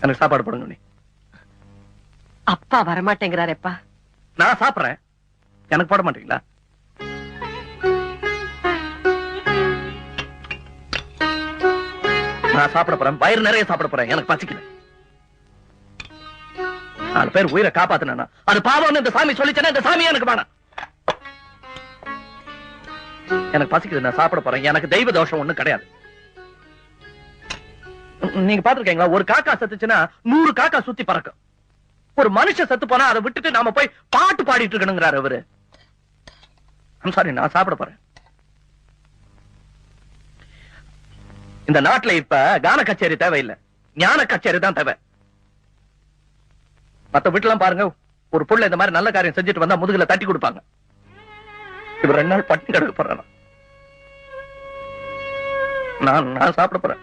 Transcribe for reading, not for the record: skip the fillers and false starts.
எனக்கு சாப்பாடு போடுங்க நீ. அப்பா வரமாட்டேங்கிறாரேப்பா. நான் சாப்பிடுறேன், எனக்கு போட மாட்டீங்களா? நான் சாப்பிட போறேன், வயிறு நிறைய சாப்பிட போறேன், எனக்கு பசிக்கல. 4 பேர் உயிரை காப்பாத்தினா அது பாவம்னு இந்த சாமி சொல்லிச்சேன்னா இந்த சாமி எனக்கு வேணாம். எனக்கு பசிக்குது, நான் சாப்பிட போறேன். எனக்கு தெய்வ தோஷம் ஒண்ணும் கிடையாது. நீங்க பாத்துருக்கீங்களா, ஒரு காக்கா செத்துச்சுன்னா 100 காக்கா சுத்தி பறக்கும். ஒரு மனுஷன் செத்து போனா அதை விட்டுட்டு நாம போய் பாட்டு பாடிட்டு இருக்கணுங்கிறாரு அவரு. சாரி, நான் சாப்பிட போறேன். இந்த நாட்டுல இப்ப கான கச்சேரி தேவையில்லை, ஞான கச்சேரி தான் தேவை. மத்த வீட்டுலாம் பாருங்க, ஒரு புள்ள இந்த மாதிரி நல்ல காரியம் செஞ்சுட்டு வந்தா முதுகுல தட்டி கொடுப்பாங்க. இவர் 2 நாள் பட்டினி கிடக்க போறேன். நான் சாப்பிட போறேன்.